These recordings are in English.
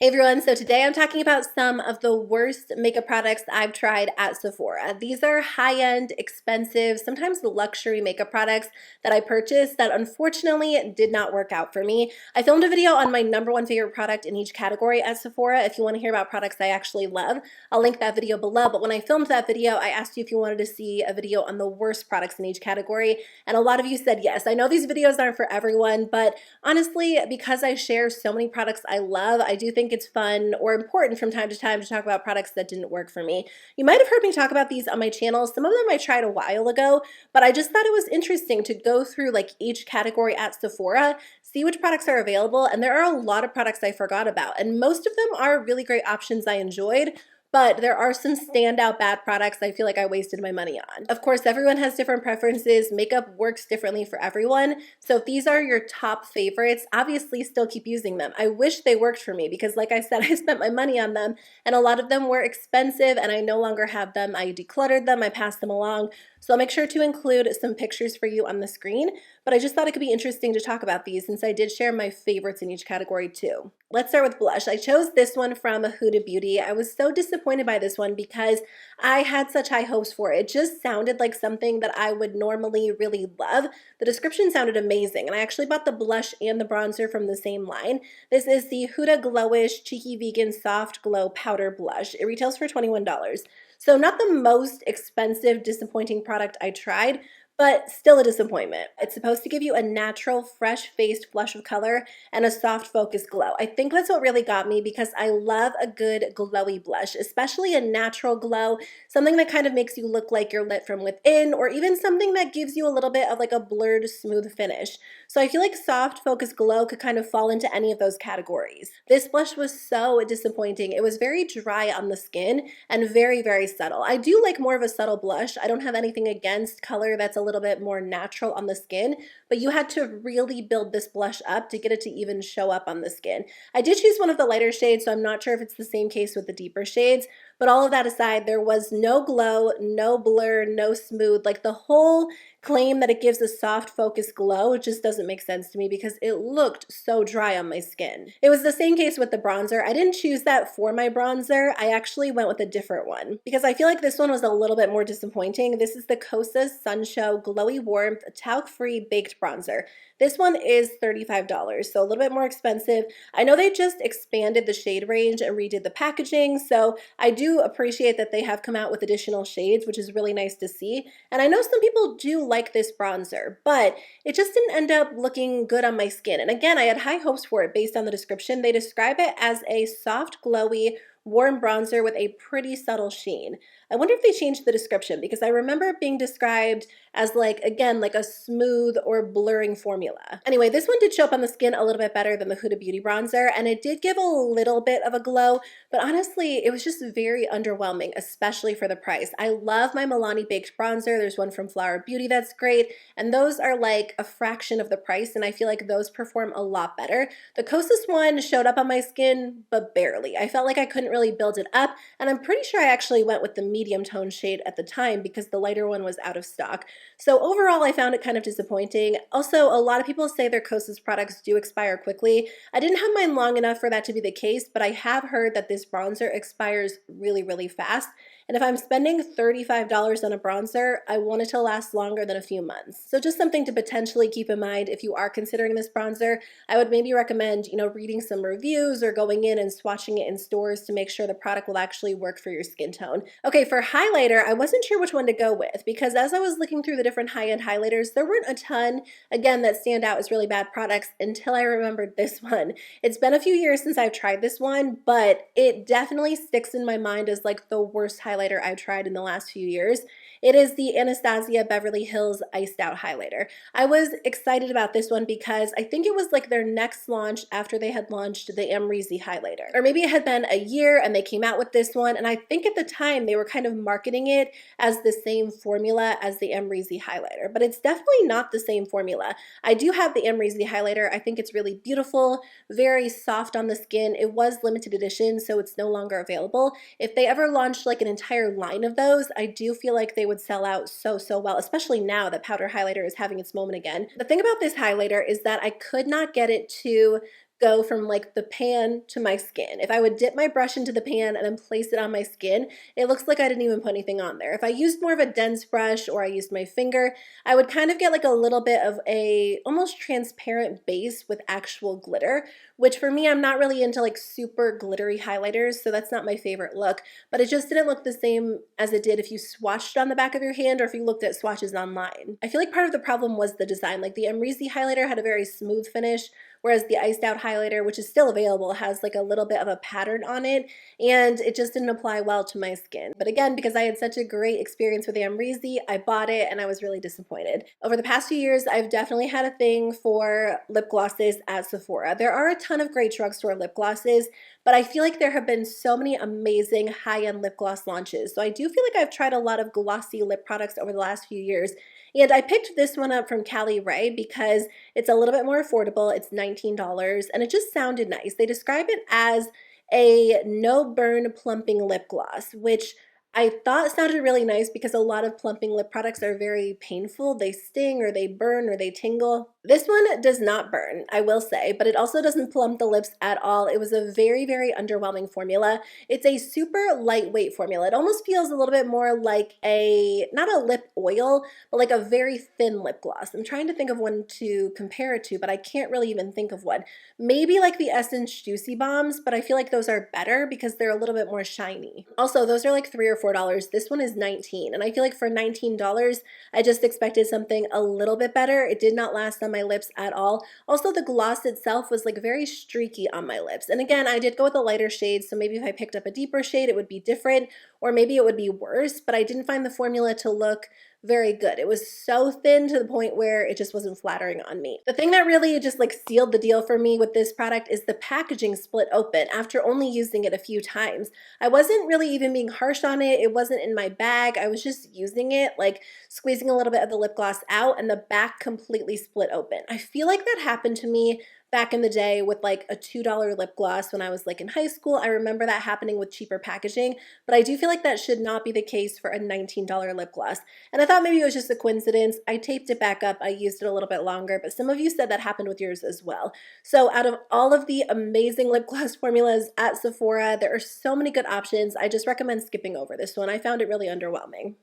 Hey everyone, so today I'm talking about some of the worst makeup products I've tried at Sephora. These are high-end, expensive, sometimes luxury makeup products that I purchased that unfortunately did not work out for me. I filmed a video on my #1 favorite product in each category at Sephora. If you want to hear about products I actually love, I'll link that video below. But when I filmed that video, I asked you if you wanted to see a video on the worst products in each category, and a lot of you said yes. I know these videos aren't for everyone, but honestly, because I share so many products I love, I do think it's fun or important from time to time to talk about products that didn't work for me. You might have heard me talk about these on my channel. Some of them I tried a while ago, but I just thought it was interesting to go through like each category at Sephora, see which products are available, and there are a lot of products I forgot about, and most of them are really great options I enjoyed. But there are some standout bad products I feel like I wasted my money on. Of course, everyone has different preferences. Makeup works differently for everyone. So if these are your top favorites, obviously still keep using them. I wish they worked for me because like I said, I spent my money on them and a lot of them were expensive and I no longer have them. I decluttered them, I passed them along. So I'll make sure to include some pictures for you on the screen, but I just thought it could be interesting to talk about these since I did share my favorites in each category too. Let's start with blush. I chose this one from Huda Beauty. I was so disappointed by this one because I had such high hopes for it. It just sounded like something that I would normally really love. The description sounded amazing, and I actually bought the blush and the bronzer from the same line. This is the Huda Glowish Cheeky Vegan Soft Glow Powder Blush. It retails for $21. So not the most expensive, disappointing product I tried, but still a disappointment. It's supposed to give you a natural, fresh-faced flush of color and a soft focus glow. I think that's what really got me because I love a good glowy blush, especially a natural glow, something that kind of makes you look like you're lit from within, or even something that gives you a little bit of like a blurred, smooth finish. So I feel like soft focus glow could kind of fall into any of those categories. This blush was so disappointing. It was very dry on the skin and very, very subtle. I do like more of a subtle blush. I don't have anything against color that's a little bit more natural on the skin, but you had to really build this blush up to get it to even show up on the skin. I did choose one of the lighter shades, so I'm not sure if it's the same case with the deeper shades, but all of that aside, there was no glow, no blur, no smooth. Like the whole claim that it gives a soft focus glow just doesn't make sense to me because it looked so dry on my skin. It was the same case with the bronzer. I didn't choose that for my bronzer. I actually went with a different one because I feel like this one was a little bit more disappointing. This is the Kosas Sun Show Glowy Warmth Talc-Free Baked Bronzer. This one is $35, so a little bit more expensive. I know they just expanded the shade range and redid the packaging, so I do appreciate that they have come out with additional shades, which is really nice to see. And I know some people do like this bronzer, but it just didn't end up looking good on my skin. And again, I had high hopes for it based on the description. They describe it as a soft, glowy, warm bronzer with a pretty subtle sheen. I wonder if they changed the description because I remember it being described as like, again, like a smooth or blurring formula. Anyway, this one did show up on the skin a little bit better than the Huda Beauty bronzer, and it did give a little bit of a glow, but honestly, it was just very underwhelming, especially for the price. I love my Milani Baked bronzer. There's one from Flower Beauty that's great, and those are like a fraction of the price, and I feel like those perform a lot better. The Kosas one showed up on my skin, but barely. I felt like I couldn't really build it up, and I'm pretty sure I actually went with the medium tone shade at the time because the lighter one was out of stock. So overall, I found it kind of disappointing. Also, a lot of people say their Kosas products do expire quickly. I didn't have mine long enough for that to be the case, but I have heard that this bronzer expires really, really fast. And if I'm spending $35 on a bronzer, I want it to last longer than a few months. So just something to potentially keep in mind if you are considering this bronzer. I would maybe recommend, reading some reviews or going in and swatching it in stores to make sure the product will actually work for your skin tone. Okay, for highlighter, I wasn't sure which one to go with because as I was looking through the different high-end highlighters, there weren't a ton, again, that stand out as really bad products until I remembered this one. It's been a few years since I've tried this one, but it definitely sticks in my mind as like the worst highlighter I've tried in the last few years. It is the Anastasia Beverly Hills Iced Out Highlighter. I was excited about this one because I think it was like their next launch after they had launched the Amrezy highlighter. Or maybe it had been a year and they came out with this one, and I think at the time they were kind of marketing it as the same formula as the Amrezy highlighter, but it's definitely not the same formula. I do have the Amrezy highlighter. I think it's really beautiful, very soft on the skin. It was limited edition, so it's no longer available. If they ever launched like an entire line of those, I do feel like they would sell out so well, especially now that powder highlighter is having its moment again. The thing about this highlighter is that I could not get it to go from like the pan to my skin. If I would dip my brush into the pan and then place it on my skin, it looks like I didn't even put anything on there. If I used more of a dense brush or I used my finger, I would kind of get like a little bit of a almost transparent base with actual glitter, which for me, I'm not really into like super glittery highlighters, so that's not my favorite look, but it just didn't look the same as it did if you swatched it on the back of your hand or if you looked at swatches online. I feel like part of the problem was the design. Like the Amrezy highlighter had a very smooth finish, whereas the iced out highlighter, which is still available, has like a little bit of a pattern on it, and it just didn't apply well to my skin. But again, because I had such a great experience with the Amrezy, I bought it and I was really disappointed. Over the past few years, I've definitely had a thing for lip glosses at Sephora. There are a ton of great drugstore lip glosses, but I feel like there have been so many amazing high-end lip gloss launches. So I do feel like I've tried a lot of glossy lip products over the last few years. And I picked this one up from Cali Ray because it's a little bit more affordable. It's $19 and it just sounded nice. They describe it as a no burn plumping lip gloss, which I thought sounded really nice because a lot of plumping lip products are very painful. They sting or they burn or they tingle. This one does not burn, I will say, but it also doesn't plump the lips at all. It was a very, very underwhelming formula. It's a super lightweight formula. It almost feels a little bit more like not a lip oil, but like a very thin lip gloss. I'm trying to think of one to compare it to, but I can't really even think of one. Maybe like the Essence Juicy Bombs, but I feel like those are better because they're a little bit more shiny. Also, those are like $3 or $4. This one is $19, and I feel like for $19, I just expected something a little bit better. It did not last on my lips at all. Also, the gloss itself was like very streaky on my lips. And again, I did go with a lighter shade, so maybe if I picked up a deeper shade, it would be different, or maybe it would be worse, but I didn't find the formula to look very good. It was so thin to the point where it just wasn't flattering on me. The thing that really just like sealed the deal for me with this product is the packaging split open after only using it a few times. I wasn't really even being harsh on it. It wasn't in my bag. I was just using it, like squeezing a little bit of the lip gloss out, and the back completely split open. I feel like that happened to me back in the day with like a $2 lip gloss when I was like in high school. I remember that happening with cheaper packaging, but I do feel like that should not be the case for a $19 lip gloss. And I thought maybe it was just a coincidence. I taped it back up. I used it a little bit longer, but some of you said that happened with yours as well. So out of all of the amazing lip gloss formulas at Sephora, there are so many good options. I just recommend skipping over this one. I found it really underwhelming.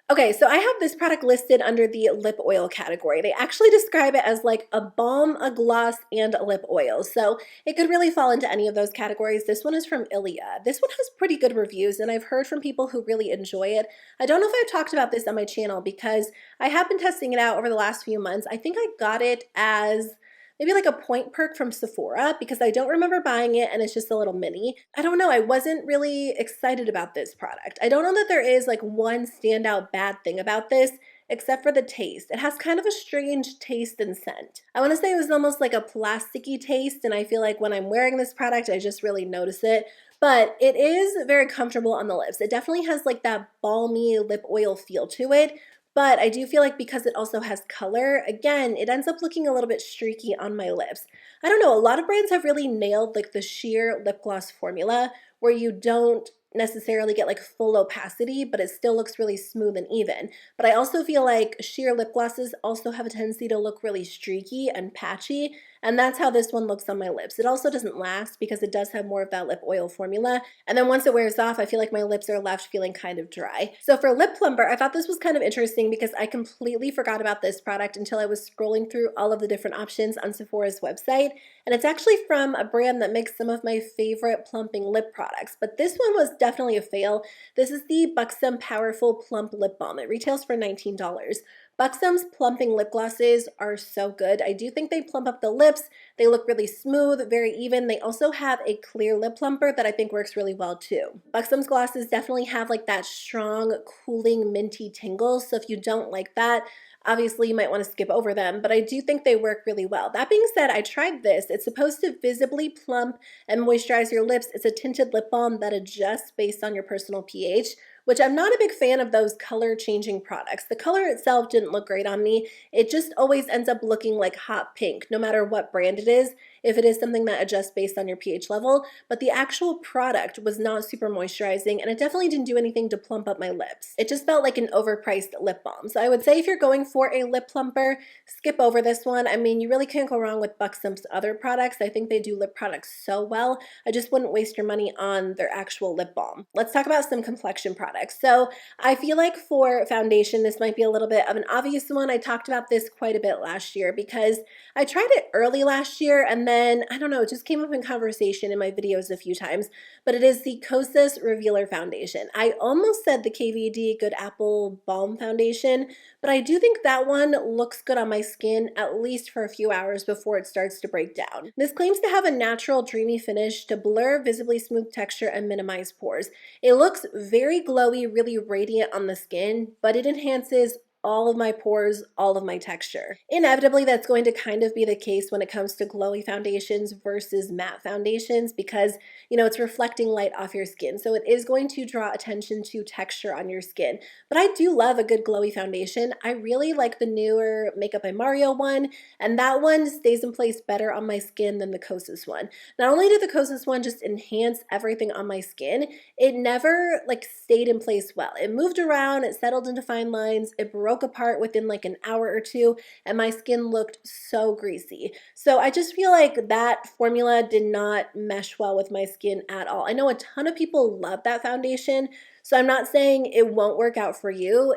Okay, so I have this product listed under the lip oil category. They actually describe it as like a balm, a gloss, and a lip oil. So it could really fall into any of those categories. This one is from Ilia. This one has pretty good reviews, and I've heard from people who really enjoy it. I don't know if I've talked about this on my channel because I have been testing it out over the last few months. I think I got it as maybe like a point perk from Sephora because I don't remember buying it and it's just a little mini. I don't know, I wasn't really excited about this product. I don't know that there is like one standout bad thing about this except for the taste. It has kind of a strange taste and scent. I want to say it was almost like a plasticky taste, and I feel like when I'm wearing this product, I just really notice it. But it is very comfortable on the lips. It definitely has like that balmy lip oil feel to it, but I do feel like because it also has color, again, it ends up looking a little bit streaky on my lips. I don't know, a lot of brands have really nailed like the sheer lip gloss formula where you don't necessarily get like full opacity, but it still looks really smooth and even. But I also feel like sheer lip glosses also have a tendency to look really streaky and patchy, and that's how this one looks on my lips. It also doesn't last because it does have more of that lip oil formula, and then once it wears off, I feel like my lips are left feeling kind of dry. So for lip plumper, I thought this was kind of interesting because I completely forgot about this product until I was scrolling through all of the different options on Sephora's website, and it's actually from a brand that makes some of my favorite plumping lip products, but this one was definitely a fail. This is the Buxom Powerful Plump Lip Balm. It retails for $19. Buxom's plumping lip glosses are so good. I do think they plump up the lips. They look really smooth, very even. They also have a clear lip plumper that I think works really well too. Buxom's glosses definitely have like that strong, cooling, minty tingle. So if you don't like that, obviously you might want to skip over them, but I do think they work really well. That being said, I tried this. It's supposed to visibly plump and moisturize your lips. It's a tinted lip balm that adjusts based on your personal pH, which I'm not a big fan of those color changing products. The color itself didn't look great on me. It just always ends up looking like hot pink, no matter what brand it is. if it is something that adjusts based on your pH level, but the actual product was not super moisturizing and it definitely didn't do anything to plump up my lips. It just felt like an overpriced lip balm. So I would say if you're going for a lip plumper, skip over this one. I mean, you really can't go wrong with Buxom's other products. I think they do lip products so well. I just wouldn't waste your money on their actual lip balm. Let's talk about some complexion products. So I feel like for foundation, this might be a little bit of an obvious one. I talked about this quite a bit last year because I tried it early last year and then, I don't know, it just came up in conversation in my videos a few times, but it is the Kosas Revealer Foundation. I almost said the KVD Good Apple Balm Foundation, but I do think that one looks good on my skin at least for a few hours before it starts to break down. This claims to have a natural dreamy finish to blur visibly smooth texture and minimize pores. It looks very glowy, really radiant on the skin, but it enhances all of my pores, all of my texture. Inevitably, that's going to kind of be the case when it comes to glowy foundations versus matte foundations because, you know, it's reflecting light off your skin. So it is going to draw attention to texture on your skin. But I do love a good glowy foundation. I really like the newer Makeup by Mario one, and that one stays in place better on my skin than the Kosas one. Not only did the Kosas one just enhance everything on my skin, it never like stayed in place well. It moved around, it settled into fine lines, it broke apart within like an hour or two, and my skin looked so greasy. So I just feel like that formula did not mesh well with my skin at all. I know a ton of people love that foundation, so I'm not saying it won't work out for you.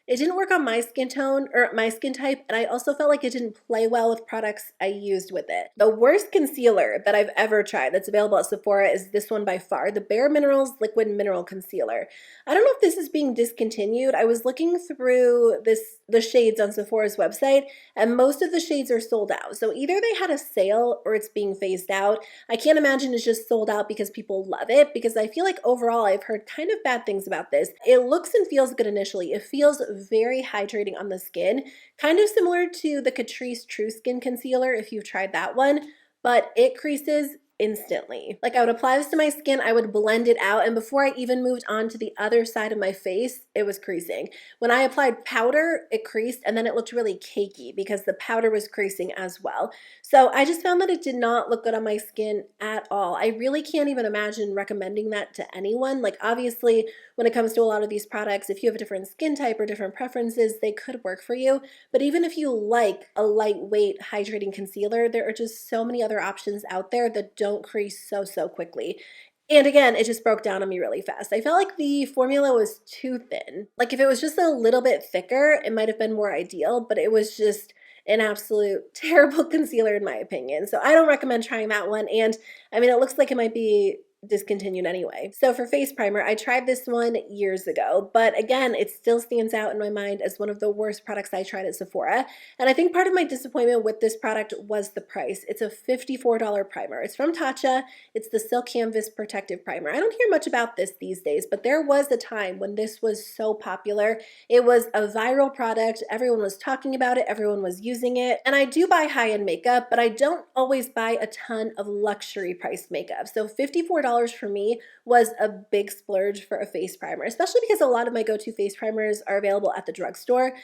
It didn't work on my skin tone or my skin type, and I also felt like it didn't play well with products I used with it. The worst concealer that I've ever tried that's available at Sephora is this one by far, the Bare Minerals Liquid Mineral Concealer. I don't know if this is being discontinued. I was looking through the shades on Sephora's website, and most of the shades are sold out. So either they had a sale or it's being phased out. I can't imagine it's just sold out because people love it, because I feel like overall I've heard kind of bad things about this. It looks and feels good initially. It feels very hydrating on the skin, kind of similar to the Catrice True Skin Concealer if you've tried that one, but it creases instantly. Like I would apply this to my skin, I would blend it out, and before I even moved on to the other side of my face, it was creasing. When I applied powder, it creased, and then it looked really cakey because the powder was creasing as well. So I just found that it did not look good on my skin at all. I really can't even imagine recommending that to anyone. Like obviously, when it comes to a lot of these products, if you have a different skin type or different preferences, they could work for you. But even if you like a lightweight hydrating concealer, there are just so many other options out there that don't crease so quickly. And again, it just broke down on me really fast. I felt like the formula was too thin. Like if it was just a little bit thicker, it might have been more ideal, but it was just an absolute terrible concealer in my opinion. So I don't recommend trying that one. And I mean, it looks like it might be discontinued anyway. So for face primer, I tried this one years ago, but again, it still stands out in my mind as one of the worst products I tried at Sephora. And I think part of my disappointment with this product was the price. It's a $54 primer. It's from Tatcha. It's the Silk Canvas Protective Primer. I don't hear much about this these days, but there was a time when this was so popular. It was a viral product. Everyone was talking about it. Everyone was using it. And I do buy high-end makeup, but I don't always buy a ton of luxury priced makeup. So $54 for me was a big splurge for a face primer, especially because a lot of my go-to face primers are available at the drugstore.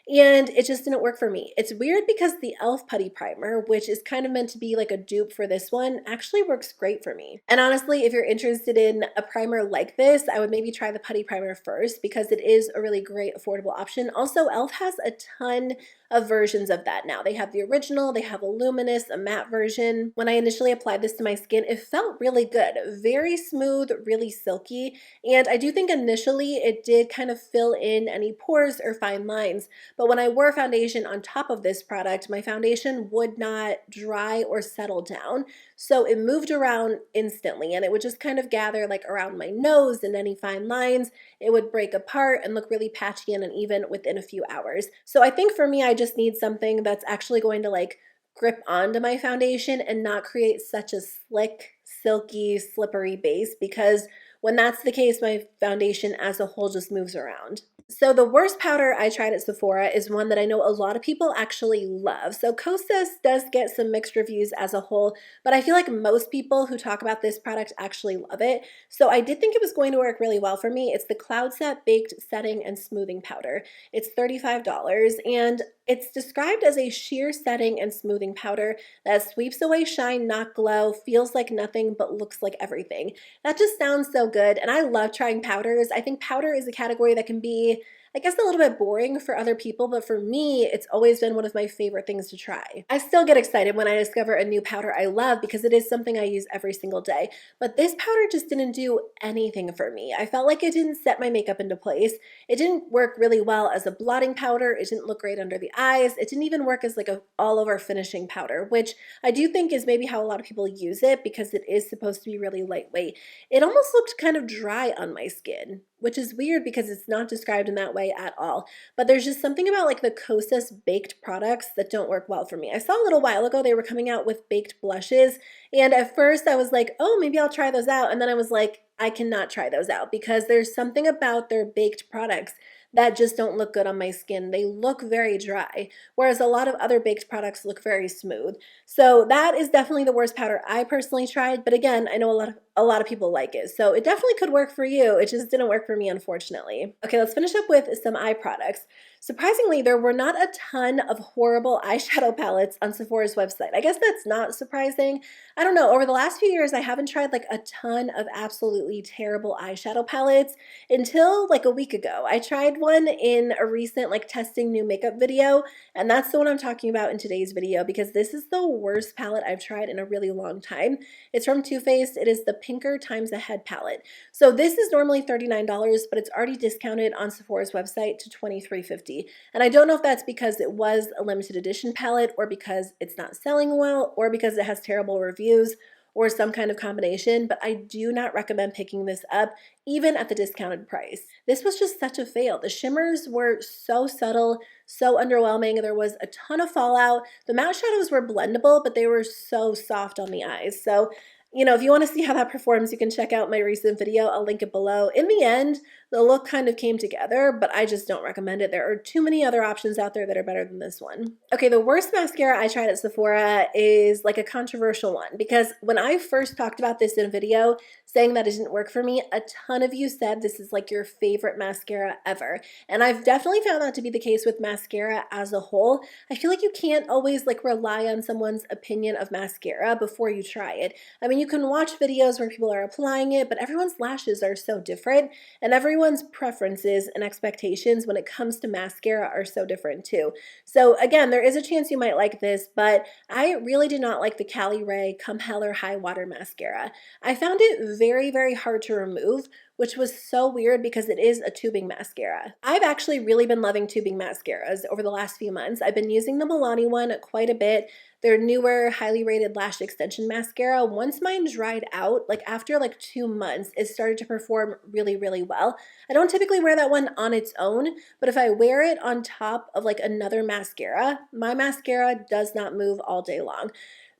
And it just didn't work for me. It's weird because the e.l.f. Putty Primer, which is kind of meant to be like a dupe for this one, actually works great for me. And honestly, if you're interested in a primer like this, I would maybe try the Putty Primer first because it is a really great affordable option. Also, e.l.f. has a ton of versions of that now. They have the original, they have a luminous, a matte version. When I initially applied this to my skin, it felt really good. Very smooth, really silky. And I do think initially it did kind of fill in any pores or fine lines. But when I wore foundation on top of this product, my foundation would not dry or settle down. So it moved around instantly and it would just kind of gather like around my nose and any fine lines. It would break apart and look really patchy and uneven within a few hours. So I think for me, I just need something that's actually going to like grip onto my foundation and not create such a slick, silky, slippery base, because When that's the case, my foundation as a whole just moves around. So the worst powder I tried at Sephora is one that I know a lot of people actually love. So Kosas does get some mixed reviews as a whole, but I feel like most people who talk about this product actually love it. So I did think it was going to work really well for me. It's the Cloud Set Baked Setting and Smoothing Powder. It's $35 and it's described as a sheer setting and smoothing powder that sweeps away shine, not glow, feels like nothing, but looks like everything. That just sounds so good, and I love trying powders. I think powder is a category that can be, I guess, a little bit boring for other people, but for me, it's always been one of my favorite things to try. I still get excited when I discover a new powder I love because it is something I use every single day, but this powder just didn't do anything for me. I felt like it didn't set my makeup into place. It didn't work really well as a blotting powder. It didn't look great under the eyes. It didn't even work as like a all-over finishing powder, which I do think is maybe how a lot of people use it because it is supposed to be really lightweight. It almost looked kind of dry on my skin, which is weird because it's not described in that way at all. But there's just something about like the Kosas baked products that don't work well for me. I saw a little while ago they were coming out with baked blushes, and at first I was like, oh, maybe I'll try those out. And then I was like, I cannot try those out because there's something about their baked products that just don't look good on my skin. They look very dry, whereas a lot of other baked products look very smooth. So that is definitely the worst powder I personally tried, but again, I know a lot of people like it. So it definitely could work for you. It just didn't work for me, unfortunately. Okay, let's finish up with some eye products. Surprisingly, there were not a ton of horrible eyeshadow palettes on Sephora's website. I guess that's not surprising. I don't know, over the last few years, I haven't tried like a ton of absolutely terrible eyeshadow palettes until like a week ago. I tried one in a recent like testing new makeup video, and that's the one I'm talking about in today's video because this is the worst palette I've tried in a really long time. It's from Too Faced. It is the Pinker Times Ahead palette. So this is normally $39, but it's already discounted on Sephora's website to $23.50. And I don't know if that's because it was a limited edition palette or because it's not selling well or because it has terrible reviews or some kind of combination, but I do not recommend picking this up even at the discounted price. This was just such a fail. The shimmers were so subtle, so underwhelming. There was a ton of fallout. The matte shadows were blendable, but they were so soft on the eyes. So, you know, if you want to see how that performs, you can check out my recent video. I'll link it below. In the end, the look kind of came together, but I just don't recommend it. There are too many other options out there that are better than this one. Okay, the worst mascara I tried at Sephora is like a controversial one because when I first talked about this in a video saying that it didn't work for me, a ton of you said this is like your favorite mascara ever. And I've definitely found that to be the case with mascara as a whole. I feel like you can't always like rely on someone's opinion of mascara before you try it. I mean, you can watch videos where people are applying it, but everyone's lashes are so different and everyone's preferences and expectations when it comes to mascara are so different too. So again, there is a chance you might like this, but I really did not like the Cali Ray Come Hell or High Water mascara. I found it very, very hard to remove, which was so weird because it is a tubing mascara. I've actually really been loving tubing mascaras over the last few months. I've been using the Milani one quite a bit. Their newer, highly rated lash extension mascara. Once mine dried out, like after like 2 months, it started to perform really, really well. I don't typically wear that one on its own, but if I wear it on top of like another mascara, my mascara does not move all day long.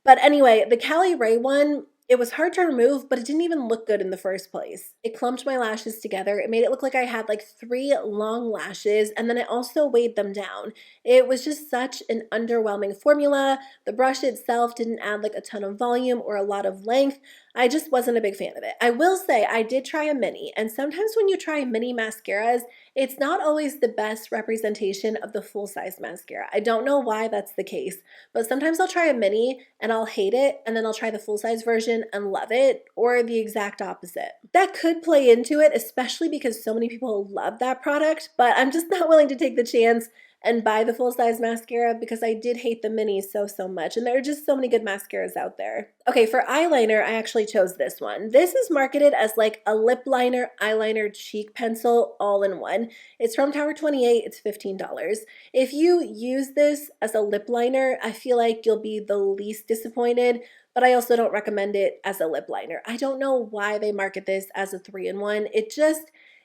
But anyway, the Cali Ray one, it was hard to remove, but it didn't even look good in the first place. It clumped my lashes together. It made it look like I had like 3 long lashes, and then it also weighed them down. It was just such an underwhelming formula. The brush itself didn't add like a ton of volume or a lot of length. I just wasn't a big fan of it. I will say I did try a mini, and sometimes when you try mini mascaras, it's not always the best representation of the full-size mascara. I don't know why that's the case, but sometimes I'll try a mini and I'll hate it, and then I'll try the full-size version and love it, or the exact opposite. That could play into it, especially because so many people love that product, but I'm just not willing to take the chance and buy the full-size mascara because I did hate the minis so much, and there are just so many good mascaras out there. Okay, for eyeliner, I actually chose this one. This is marketed as like a lip liner, eyeliner, cheek pencil all in one. It's from Tower 28, it's $15. If you use this as a lip liner, I feel like you'll be the least disappointed, but I also don't recommend it as a lip liner. I don't know why they market this as a 3-in-1.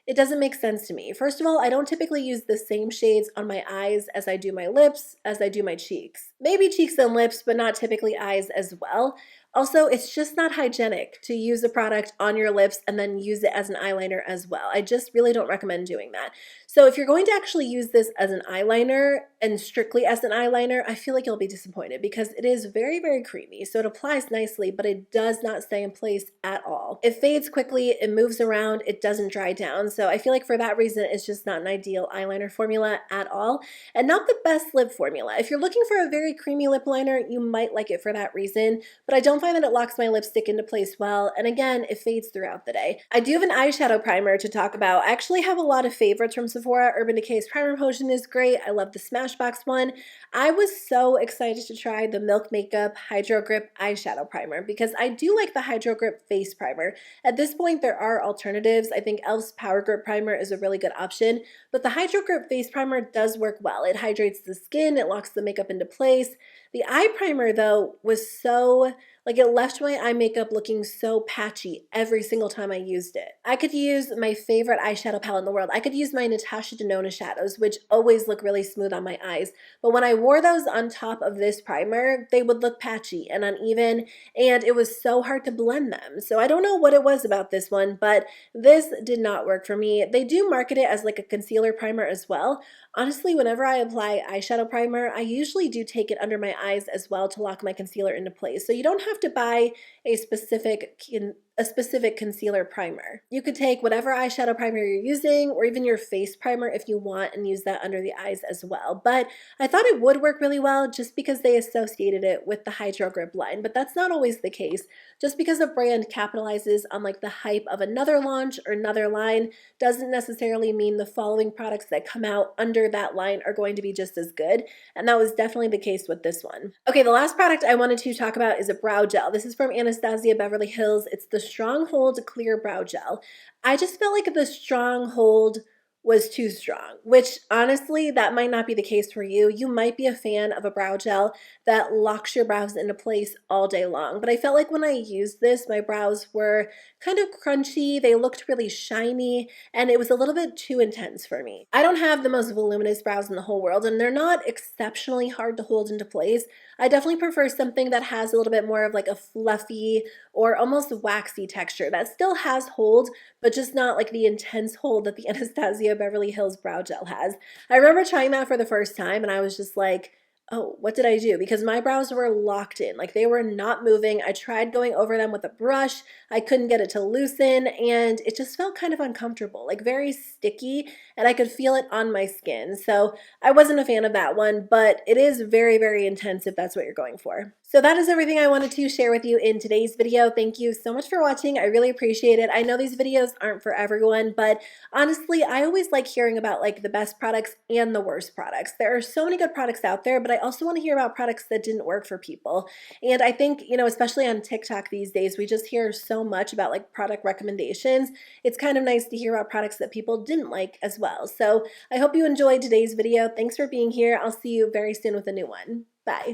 It doesn't make sense to me. First of all, I don't typically use the same shades on my eyes as I do my lips, as I do my cheeks. Maybe cheeks and lips, but not typically eyes as well. Also, it's just not hygienic to use a product on your lips and then use it as an eyeliner as well. I just really don't recommend doing that. So if you're going to actually use this as an eyeliner and strictly as an eyeliner, I feel like you'll be disappointed because it is very, very creamy. So it applies nicely, but it does not stay in place at all. It fades quickly, it moves around, it doesn't dry down. So I feel like for that reason, it's just not an ideal eyeliner formula at all, and not the best lip formula. If you're looking for a very creamy lip liner, you might like it for that reason, but I don't find that it locks my lipstick into place well, and again, it fades throughout the day. I do have an eyeshadow primer to talk about. I actually have a lot of favorites from Sephora. Urban Decay's Primer Potion is great. I love the Smashbox one. I was so excited to try the Milk Makeup Hydro Grip Eyeshadow Primer because I do like the Hydro Grip Face Primer. At this point, there are alternatives. I think e.l.f.'s Power Grip Primer is a really good option, but the Hydro Grip Face Primer does work well. It hydrates the skin, it locks the makeup into place. The eye primer, though, was so, like, it left my eye makeup looking so patchy every single time I used it. I could use my favorite eyeshadow palette in the world. I could use my Natasha Denona shadows, which always look really smooth on my eyes. But when I wore those on top of this primer, they would look patchy and uneven, and it was so hard to blend them. So I don't know what it was about this one, but this did not work for me. They do market it as like a concealer primer as well. Honestly, whenever I apply eyeshadow primer, I usually do take it under my eyes as well to lock my concealer into place. So you don't have to buy a specific concealer primer. You could take whatever eyeshadow primer you're using or even your face primer if you want and use that under the eyes as well. But I thought it would work really well just because they associated it with the Hydro Grip line, but that's not always the case. Just because a brand capitalizes on like the hype of another launch or another line doesn't necessarily mean the following products that come out under that line are going to be just as good, and that was definitely the case with this one. Okay, the last product I wanted to talk about is a brow gel. This is from Anastasia Beverly Hills. It's the Stronghold Clear Brow Gel. I just felt like the Stronghold was too strong, which honestly, that might not be the case for you. You might be a fan of a brow gel that locks your brows into place all day long. But I felt like when I used this, my brows were kind of crunchy, they looked really shiny, and it was a little bit too intense for me. I don't have the most voluminous brows in the whole world, and they're not exceptionally hard to hold into place. I definitely prefer something that has a little bit more of like a fluffy or almost waxy texture that still has hold, but just not like the intense hold that the Anastasia Beverly Hills Brow Gel has. I remember trying that for the first time and I was just like, oh, what did I do? Because my brows were locked in, like they were not moving. I tried going over them with a brush. I couldn't get it to loosen and it just felt kind of uncomfortable, like very sticky, and I could feel it on my skin. So I wasn't a fan of that one, but it is very, very intense if that's what you're going for. So that is everything I wanted to share with you in today's video. Thank you so much for watching. I really appreciate it. I know these videos aren't for everyone, but honestly, I always like hearing about like the best products and the worst products. There are so many good products out there, but I also want to hear about products that didn't work for people. And I think, you know, especially on TikTok these days, we just hear so much about like product recommendations. It's kind of nice to hear about products that people didn't like as well. So I hope you enjoyed today's video. Thanks for being here. I'll see you very soon with a new one. Bye.